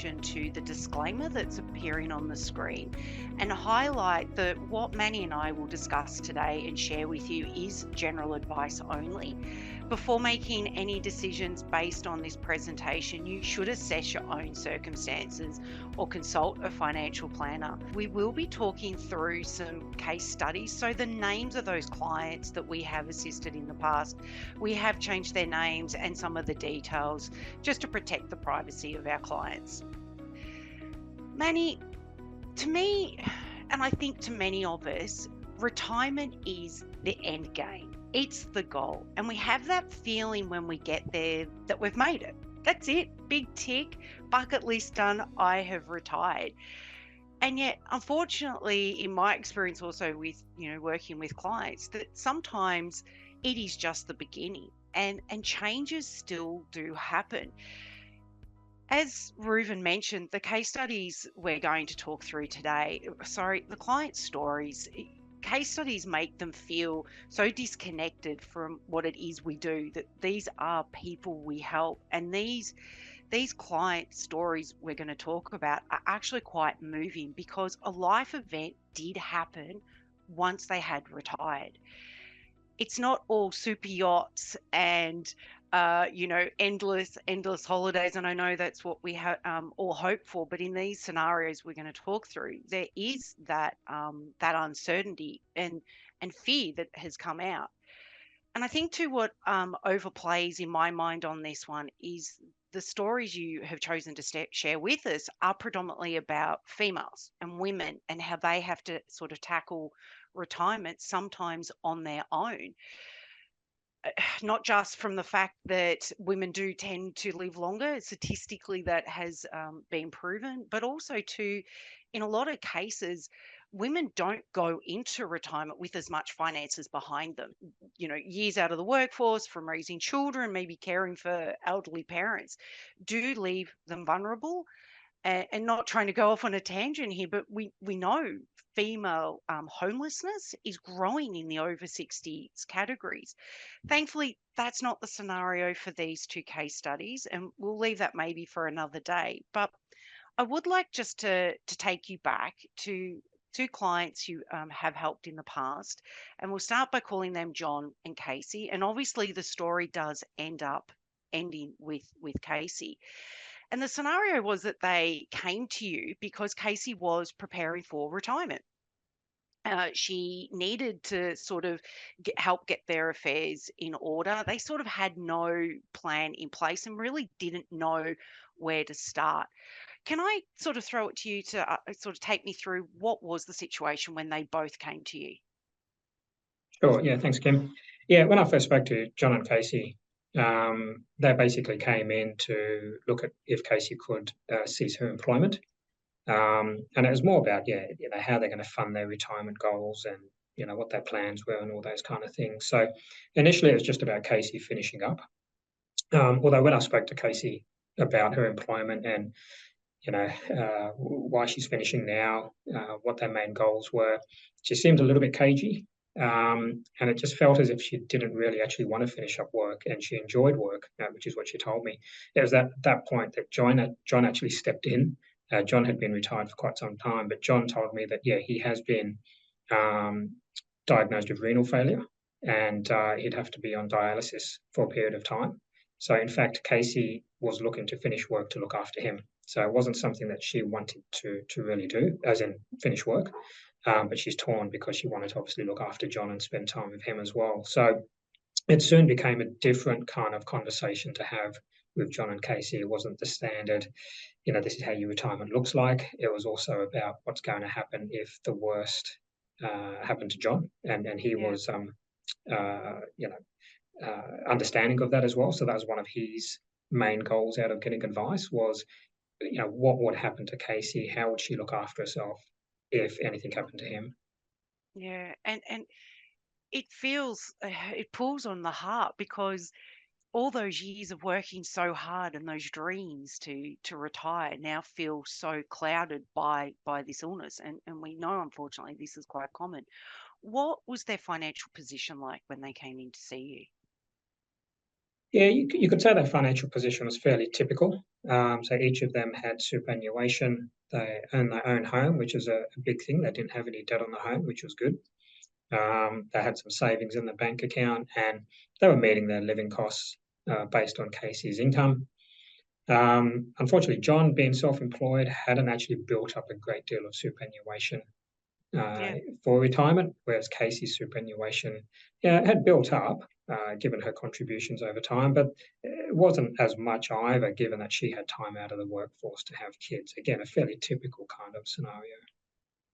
attention to the disclaimer that's appearing on the screen and highlight that what Manny and I will discuss today and share with you is general advice only. Before making any decisions based on this presentation, you should assess your own circumstances or consult a financial planner. We will be talking through some case studies. So the names of those clients that we have assisted in the past, we have changed their names and some of the details just to protect the privacy of our clients. Manny, to me, and I think to many of us, retirement is the end game. It's the goal. And we have that feeling when we get there that we've made it. That's it. Big tick, bucket list done. I have retired. And yet, unfortunately, in my experience also with, working with clients, that sometimes it is just the beginning and changes still do happen. As Reuven mentioned, the case studies we're going to talk through today, the client stories, case studies make them feel so disconnected from what it is we do, that these are people we help. And these client stories we're going to talk about are actually quite moving because a life event did happen once they had retired. It's not all super yachts and endless holidays, and I know that's what we all hope for. But in these scenarios we're going to talk through, there is that uncertainty and fear that has come out. And I think too, what overplays in my mind on this one is the stories you have chosen to share with us are predominantly about females and women and how they have to sort of tackle retirement sometimes on their own. Not just from the fact that women do tend to live longer, statistically that has been proven, but also too, in a lot of cases, women don't go into retirement with as much finances behind them. Years out of the workforce from raising children, maybe caring for elderly parents, do leave them vulnerable. And not trying to go off on a tangent here, but we know female homelessness is growing in the over 60s categories. Thankfully, that's not the scenario for these two case studies, and we'll leave that maybe for another day. But I would like just to take you back to two clients you have helped in the past, and we'll start by calling them John and Casey. And obviously, the story does ending with Casey. And the scenario was that they came to you because Casey was preparing for retirement. She needed to sort of help get their affairs in order. They sort of had no plan in place and really didn't know where to start. Can I sort of throw it to you to sort of take me through what was the situation when they both came to you? Sure. Yeah, thanks, Kim. Yeah, when I first spoke to John and Casey, they basically came in to look at if Casey could cease her employment. And it was more about, how they're going to fund their retirement goals and, what their plans were and all those kind of things. So initially it was just about Casey finishing up. Although when I spoke to Casey about her employment and, why she's finishing now, what their main goals were, she seemed a little bit cagey. And it just felt as if she didn't really actually want to finish up work, and she enjoyed work, which is what she told me. It was at that point that John actually stepped in. John had been retired for quite some time, but John told me that, he has been diagnosed with renal failure, and he'd have to be on dialysis for a period of time. So in fact, Casey was looking to finish work to look after him. So it wasn't something that she wanted to really do, as in finish work. But she's torn because she wanted to obviously look after John and spend time with him as well. So it soon became a different kind of conversation to have with John and Casey. It wasn't the standard, this is how your retirement looks like. It was also about what's going to happen if the worst happened to John, and he Yeah. was understanding of that as well. So that was one of his main goals out of getting advice was, what would happen to Casey? How would she look after herself if anything happened to him? Yeah, and it feels it pulls on the heart because all those years of working so hard and those dreams to retire now feel so clouded by this illness, and we know unfortunately this is quite common. What was their financial position like when they came in to see you? Yeah, you could say their financial position was fairly typical. So each of them had superannuation. They owned their own home, which is a big thing. They didn't have any debt on the home, which was good. They had some savings in the bank account, and they were meeting their living costs based on Casey's income. Unfortunately, John, being self-employed, hadn't actually built up a great deal of superannuation uh, Yeah. for retirement, whereas Casey's superannuation, yeah, had built up given her contributions over time, but it wasn't as much either, given that she had time out of the workforce to have kids. Again, a fairly typical kind of scenario.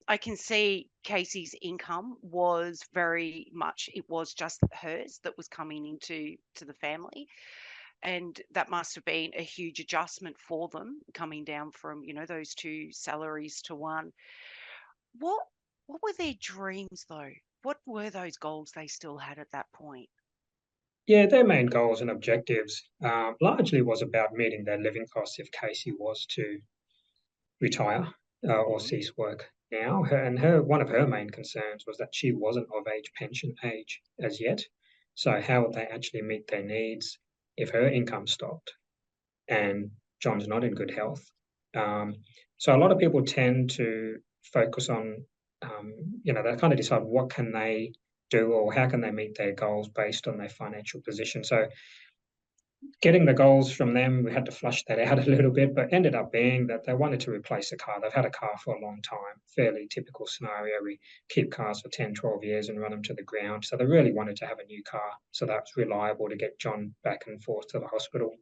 I can see Casey's income was very much, it was just hers that was coming to the family. And that must have been a huge adjustment for them coming down from, those two salaries to one. What what were their dreams though? What were those goals they still had at that point? Yeah, their main goals and objectives largely was about meeting their living costs if Casey was to retire or Hmm. cease work now. And one of her main concerns was that she wasn't of pension age as yet. So how would they actually meet their needs if her income stopped and John's not in good health? Um, so a lot of people tend to focus on, they kind of decide what can they do or how can they meet their goals based on their financial position. So getting the goals from them, we had to flush that out a little bit, but ended up being that they wanted to replace a car. They've had a car for a long time, fairly typical scenario. We keep cars for 10, 12 years and run them to the ground. So they really wanted to have a new car so that's reliable to get John back and forth to the hospital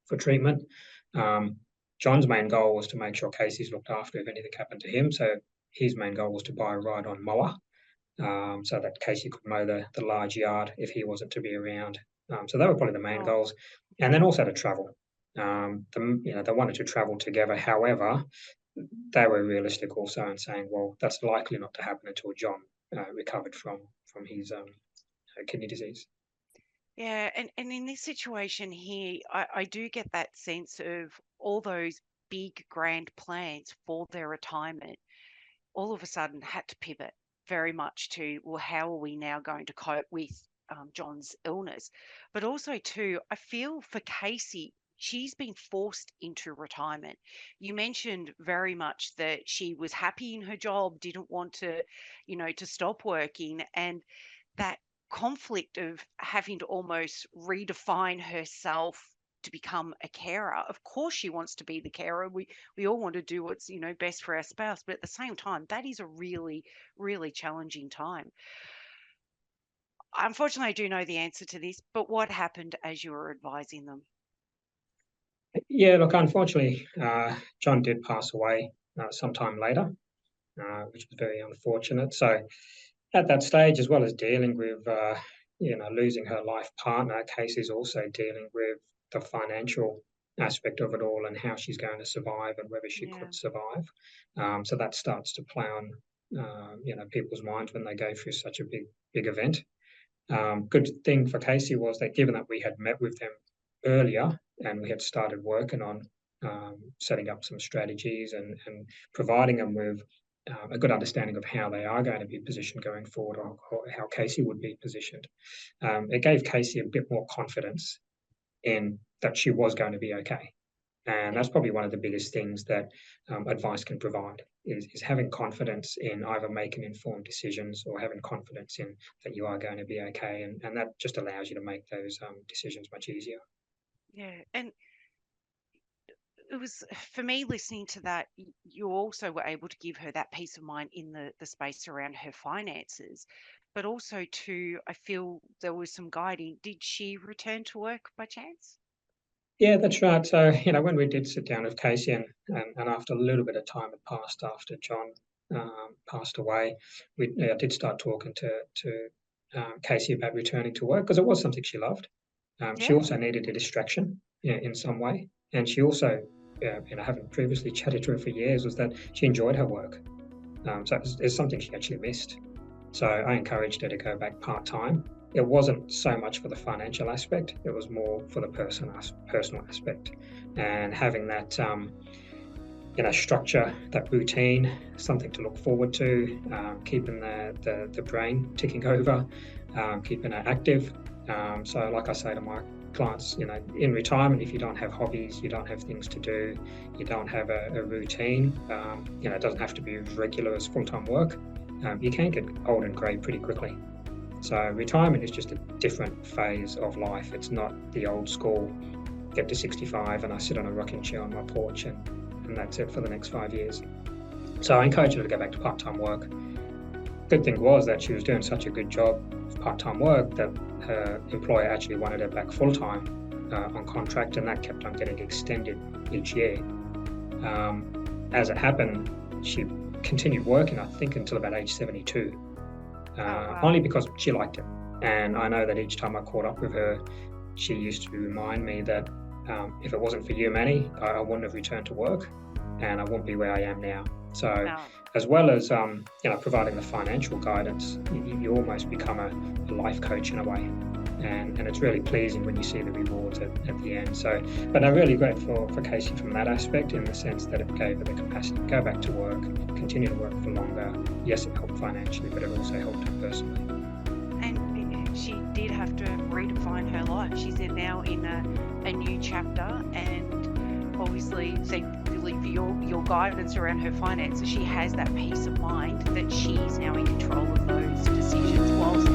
for treatment. Um, John's main goal was to make sure Casey's looked after if anything happened to him. So his main goal was to buy a ride-on mower so that Casey could mow the large yard if he wasn't to be around. So they were probably the main Oh, goals, and then also to travel. They wanted to travel together. However, they were realistic also in saying, well, that's likely not to happen until John recovered from his kidney disease. yeah. And in this situation here, I do get that sense of all those big grand plans for their retirement all of a sudden had to pivot very much to, well, how are we now going to cope with John's illness? But also, too, I feel for Casey, she's been forced into retirement. You mentioned very much that she was happy in her job, didn't want to, to stop working, and that conflict of having to almost redefine herself to become a carer. Of course she wants to be the carer. We all want to do what's, best for our spouse, but at the same time, that is a really, really challenging time. Unfortunately, I do know the answer to this, but what happened as you were advising them? Yeah, look, unfortunately, John did pass away sometime later, which was very unfortunate. So at that stage, as well as dealing with, losing her life partner, Casey's also dealing with the financial aspect of it all and how she's going to survive and whether she Yeah. could survive. So that starts to play on, people's minds when they go through such a big event. Good thing for Casey was that given that we had met with them earlier and we had started working on setting up some strategies and providing them with a good understanding of how they are going to be positioned going forward or how Casey would be positioned. It gave Casey a bit more confidence in that she was going to be okay. And Yeah. that's probably one of the biggest things that advice can provide is having confidence in either making informed decisions or having confidence in that you are going to be okay. And that just allows you to make those decisions much easier. Yeah. And it was for me listening to that, you also were able to give her that peace of mind in the space around her finances. But also too, I feel there was some guiding. Did she return to work by chance? Yeah, that's right. So, when we did sit down with Casey and after a little bit of time had passed after John passed away, we did start talking to Casey about returning to work because it was something she loved. She Yeah. also needed a distraction in some way. And she also, having previously chatted to her for years, was that she enjoyed her work. So it's something she actually missed. So I encouraged her to go back part time. It wasn't so much for the financial aspect; it was more for the personal aspect, and having that structure, that routine, something to look forward to, keeping the brain ticking over, keeping it active. So, like I say to clients, in retirement, if you don't have hobbies, you don't have things to do, you don't have a routine, it doesn't have to be as regular as full-time work, you can get old and grey pretty quickly. So retirement is just a different phase of life. It's not the old school, get to 65 and I sit on a rocking chair on my porch and that's it for the next 5 years. So I encouraged her to go back to part-time work. Good thing was that she was doing such a good job of part-time work that her employer actually wanted her back full-time on contract, and that kept on getting extended each year. As it happened, she continued working, I think, until about age 72, wow. only because she liked it. And I know that each time I caught up with her, she used to remind me that if it wasn't for you, Manny, I wouldn't have returned to work and I wouldn't be where I am now. So Wow. as well as providing the financial guidance, you almost become a life coach in a way, and it's really pleasing when you see the rewards at the end. So, but I'm really grateful for Casey from that aspect, in the sense that it gave her the capacity to go back to work, continue to work for longer. Yes, it helped financially, but it also helped her personally. And she did have to redefine her life. She's now in a new chapter, and obviously, thankfully for your guidance around her finances, she has that peace of mind that she's now in control of those decisions, whilst